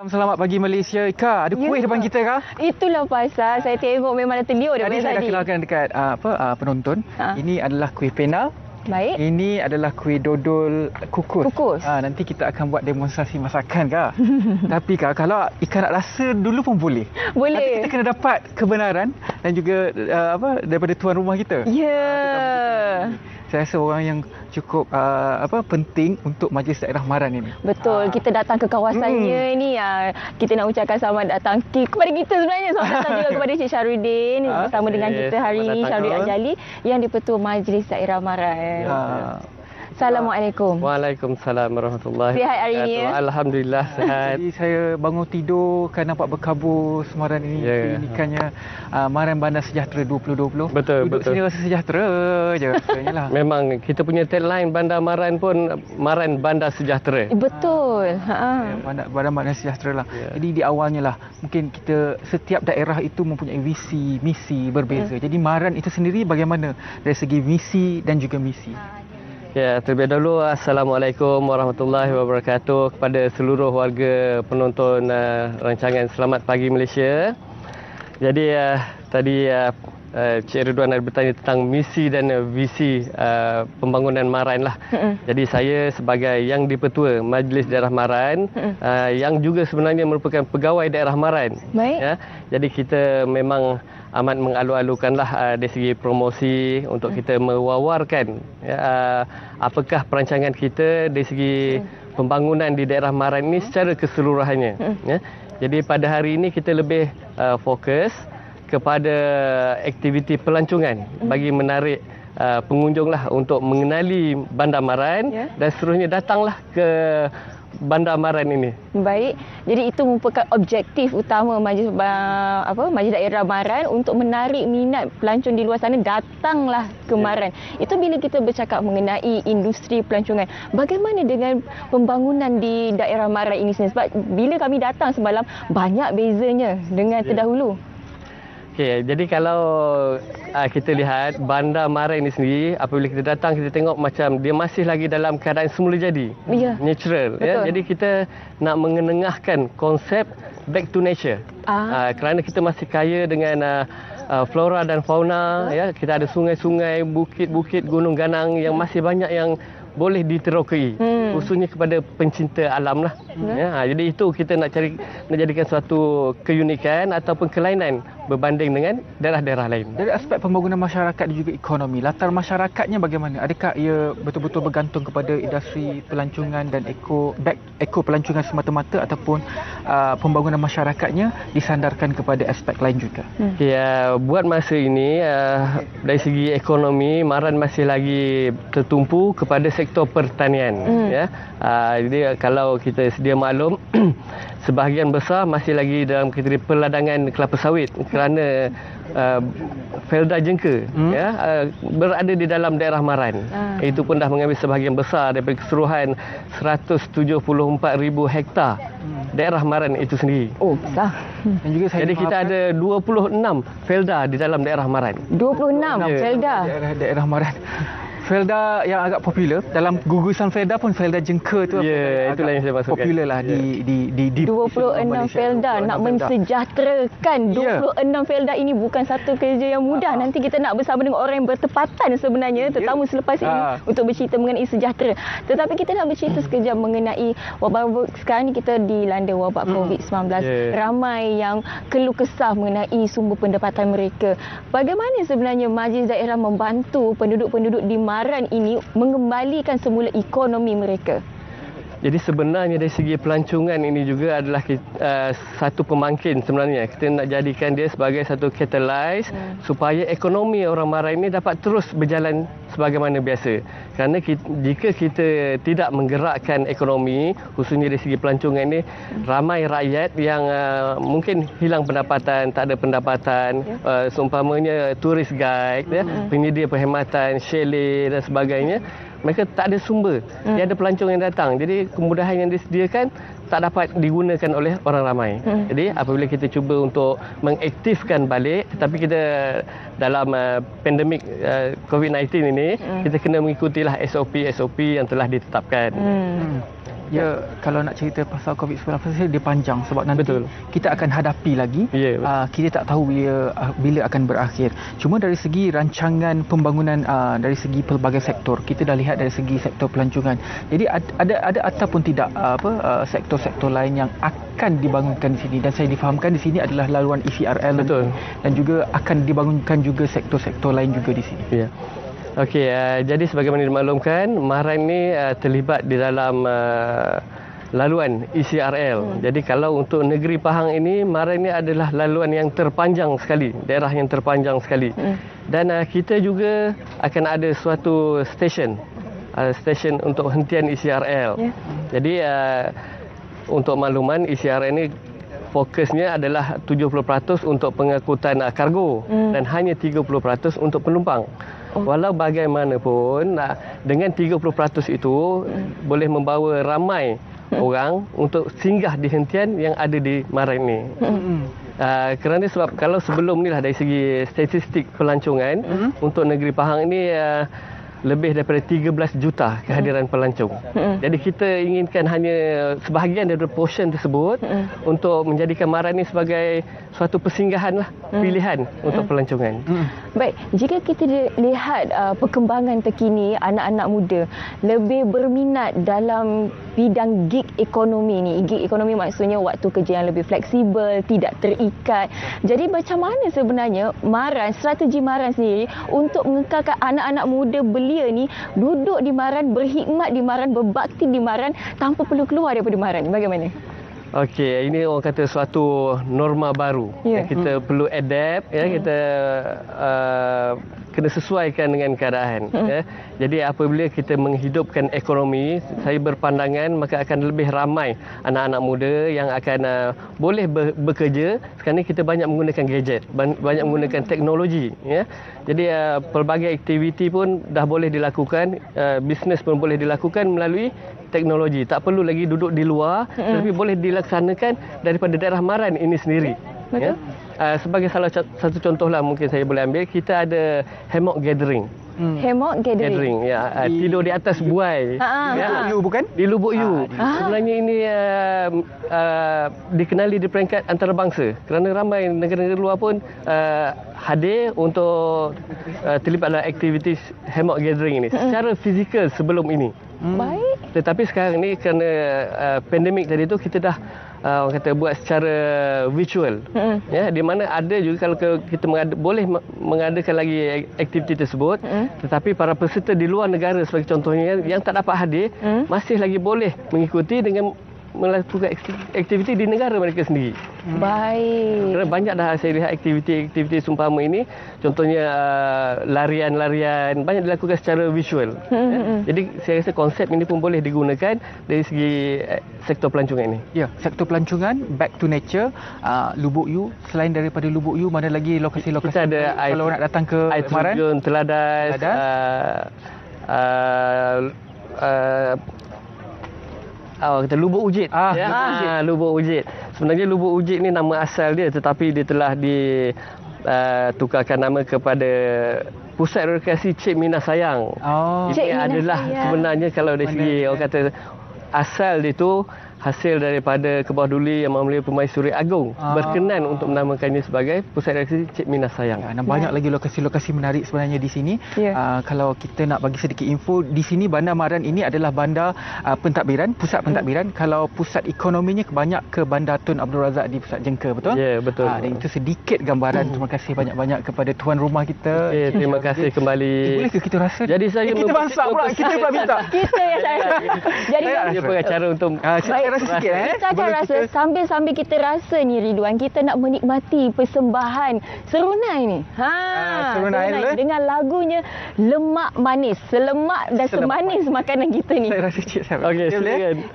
Selamat pagi Malaysia. Ika, ada kuih depan kita Kak? Itulah pasal saya tengok memang dah terliur Tadi daripada saya dah tadi. kenalkan dekat penonton. Ini adalah kuih pena. Baik. Ini adalah kuih dodol kukus. Kukus. Nanti kita akan buat demonstrasi masakan Kak. Tapi Kak, kalau Ika nak rasa dulu pun boleh. Boleh. Tapi kita kena dapat kebenaran dan juga daripada tuan rumah kita. Ya. Saya rasa orang yang cukup penting untuk Majlis Daerah Maran ini. Betul, kita datang ke kawasannya ni kita nak ucapkan selamat datang kepada kita sebenarnya. Selamat datang juga kepada Cik Syarudin bersama dengan kita hari ini, Syarudin Anjali yang di-Pertua Majlis Daerah Maran. Assalamualaikum. Waalaikumsalam warahmatullahi Sihat hari ini ya? Alhamdulillah sihat. Jadi saya bangun tidur kan nampak berkabut semaran ini. Keunikannya Maran Bandar Sejahtera 2020. Betul, Duduk betul. sini rasa sejahtera je rasanya lah. Memang kita punya tagline Bandar Maran pun Maran Bandar Sejahtera. Betul. Bandar Maran Sejahtera lah. Jadi di awalnya lah mungkin kita setiap daerah itu mempunyai visi, misi berbeza. Jadi Maran itu sendiri bagaimana dari segi visi dan juga misi. Ya, terlebih dahulu Assalamualaikum warahmatullahi wabarakatuh kepada seluruh warga penonton rancangan Selamat Pagi Malaysia. Jadi tadi Cik Ridwan ada bertanya tentang misi dan visi pembangunan Maran lah. Jadi saya sebagai yang di-Pertua Majlis Daerah Maran yang juga sebenarnya merupakan pegawai daerah Maran. Baik. Ya, jadi kita memang amat mengalu-alukanlah dari segi promosi untuk kita mewawarkan apakah perancangan kita dari segi pembangunan di daerah Maran ini secara keseluruhannya. Ya. Jadi pada hari ini kita lebih fokus kepada aktiviti pelancongan bagi menarik pengunjung lah untuk mengenali Bandar Maran dan seterusnya datanglah ke Bandar Maran ini. Baik. Jadi itu merupakan objektif utama Majlis Daerah Maran untuk menarik minat pelancong di luar sana datanglah ke Maran. Itu bila kita bercakap mengenai industri pelancongan. Bagaimana dengan pembangunan di daerah Maran ini sendiri? Sebab bila kami datang semalam banyak bezanya dengan terdahulu. Okey, jadi kalau kita lihat Bandar Maran ini sendiri, apabila kita datang kita tengok macam dia masih lagi dalam keadaan semula jadi. Natural. Ya. Jadi kita nak mengenengahkan konsep back to nature. Kerana kita masih kaya dengan flora dan fauna, ya. Kita ada sungai-sungai, bukit-bukit, gunung ganang yang masih banyak yang boleh diterokai, khususnya kepada pencinta alam lah. Jadi itu kita nak jadikan suatu keunikan ataupun kelainan berbanding dengan daerah-daerah lain. Dari aspek pembangunan masyarakat dan juga ekonomi, latar masyarakatnya bagaimana? Adakah ia betul-betul bergantung kepada industri pelancongan dan eko pelancongan semata-mata ataupun pembangunan masyarakatnya disandarkan kepada aspek lain juga? Ya, buat masa ini dari segi ekonomi Maran masih lagi tertumpu kepada sektor pertanian. Jadi kalau kita sedia maklum sebahagian besar masih lagi dalam kategori perladangan kelapa sawit kerana Felda Jengka berada di dalam daerah Maran. Itu pun dah mengambil sebahagian besar daripada keseluruhan 174,000 hektar daerah Maran itu sendiri. Oh, besar. Dan juga saya Jadi kita ada 26 Felda di dalam daerah Maran. 26 Felda. Daerah Maran. Felda yang agak popular dalam gugusan Felda pun Felda Jengka tu itulah yang saya maksudkan. Popular lah di 26 Felda nak mensejahterakan 26 Felda ini bukan satu kerja yang mudah. Nanti kita nak bersama dengan orang yang bertepatan sebenarnya tetamu selepas ini untuk bercerita mengenai sejahtera. Tetapi kita nak bercerita sekejap mengenai wabak sekarang ni kita dilanda wabak COVID-19. Ramai yang keluh kesah mengenai sumber pendapatan mereka. Bagaimana sebenarnya Majlis Daerah membantu penduduk-penduduk di Maran ini mengembalikan semula ekonomi mereka? Jadi sebenarnya dari segi pelancongan ini juga adalah satu pemangkin sebenarnya. Kita nak jadikan dia sebagai satu catalyst supaya ekonomi orang Maran ini dapat terus berjalan sebagaimana biasa. Kerana jika kita tidak menggerakkan ekonomi, khususnya dari segi pelancongan ini, ramai rakyat yang mungkin hilang pendapatan, tak ada pendapatan, seumpamanya turis guide, penyedia perkhidmatan, chalet dan sebagainya. Mereka tak ada sumber. Dia ada pelancong yang datang. Jadi kemudahan yang disediakan tak dapat digunakan oleh orang ramai. Jadi apabila kita cuba untuk mengaktifkan balik, tetapi kita dalam pandemik COVID-19 ini, kita kena mengikutilah SOP yang telah ditetapkan. Ya, kalau nak cerita pasal COVID-19 dia panjang sebab nanti Betul. kita akan hadapi lagi. Ya, Kita tak tahu bila akan berakhir. Cuma dari segi rancangan pembangunan dari segi pelbagai sektor, kita dah lihat dari segi sektor pelancongan. Jadi ada ataupun tidak sektor-sektor lain yang akan dibangunkan di sini, dan saya difahamkan di sini adalah laluan ECRL. Betul. Dan juga akan dibangunkan juga sektor-sektor lain juga di sini. Ya. Okey, jadi sebagaimana dimaklumkan, Mahran ni terlibat di dalam laluan ECRL. Jadi kalau untuk negeri Pahang ini, Mahran ini adalah laluan yang terpanjang sekali, daerah yang terpanjang sekali. Dan kita juga akan ada suatu stesen untuk hentian ECRL. Jadi untuk makluman, ECRL ini fokusnya adalah 70% untuk pengangkutan kargo dan hanya 30% untuk penumpang. Walau bagaimanapun, dengan 30% itu boleh membawa ramai orang untuk singgah di hentian yang ada di Mahran ini. Kerana sebab kalau sebelum ni lah dari segi statistik pelancongan untuk negeri Pahang ini lebih daripada 13 juta kehadiran pelancong. Jadi kita inginkan hanya sebahagian daripada portion tersebut untuk menjadikan Mahran ini sebagai suatu persinggahan lah, pilihan untuk pelancongan. Baik, jika kita lihat perkembangan terkini, anak-anak muda lebih berminat dalam bidang gig ekonomi ni. Gig ekonomi maksudnya waktu kerja yang lebih fleksibel, tidak terikat. Jadi macam mana sebenarnya strategi Mahran sendiri untuk mengekalkan anak-anak muda belia ni duduk di Mahran, berkhidmat di Mahran, berbakti di Mahran tanpa perlu keluar daripada Mahran? Bagaimana? Okey, ini orang kata suatu norma baru yang kita perlu adapt, kita kena sesuaikan dengan keadaan. Jadi apabila kita menghidupkan ekonomi, saya berpandangan maka akan lebih ramai anak-anak muda yang akan boleh bekerja. Sekarang ni kita banyak menggunakan gadget, banyak menggunakan teknologi. Jadi pelbagai aktiviti pun dah boleh dilakukan, bisnes pun boleh dilakukan melalui teknologi. Tak perlu lagi duduk di luar, tapi boleh dilaksanakan daripada daerah Mahran ini sendiri. Betul. Sebagai salah satu contohlah mungkin saya boleh ambil, kita ada hammock gathering. Hammock gathering. Tidur di atas buai. Lubuk You bukan? Di Lubuk You. Sebenarnya ini dikenali di peringkat antarabangsa kerana ramai negara-negara luar pun hadir untuk terlibat dalam aktiviti hammock gathering ini secara fizikal sebelum ini. Baik. Tetapi sekarang ni kerana pandemik tadi tu, kita dah orang kata buat secara virtual. Di mana ada juga kalau kita boleh mengadakan lagi aktiviti tersebut, tetapi para peserta di luar negara sebagai contohnya yang tak dapat hadir masih lagi boleh mengikuti dengan melakukan aktiviti di negara mereka sendiri. Baik. Kerana banyak dah saya lihat aktiviti seumpama ini, contohnya larian-larian banyak dilakukan secara visual. Jadi saya rasa konsep ini pun boleh digunakan dari segi sektor pelancongan ini. Ya, sektor pelancongan, back to nature, Lubuk You. Selain daripada Lubuk You, mana lagi lokasi-lokasi kita ada kalau nak datang ke air Mahran? terjun Teladas, kita Lubuk Ujit. Lubuk Ujit. Sebenarnya Lubuk Ujit ni nama asal dia, tetapi dia telah tukarkan nama kepada Pusat Rekreasi Cik Minah Sayang. Ini adalah sebenarnya kalau dari segi orang kata asal dia tu hasil daripada Kebawah Duli Yang Mulia Permaisuri Agong berkenan untuk menamakannya sebagai Pusat Rekreasi Cik Minah Sayang. Banyak lagi lokasi-lokasi menarik sebenarnya di sini. Kalau kita nak bagi sedikit info, di sini Bandar Mahran ini adalah bandar pentadbiran, pusat pentadbiran. Kalau pusat ekonominya banyak ke Bandar Tun Abdul Razak di Pusat Jengka, betul? Ya, betul. Dan itu sedikit gambaran. Terima kasih banyak-banyak kepada tuan rumah kita. Terima kasih kembali. Boleh ke kita rasa? Jadi saya kita bangsa pula, kita pula minta. Kita yang saya. Jadi dia pengacara untuk rasa sikit kita akan rasa sambil kita rasa ni, Ridwan, kita nak menikmati persembahan Serunai ni. Serunai dengan lagunya Lemak Manis, selemak dan semanis makanan kita ni. Saya rasa cik saya. Okey, silakan.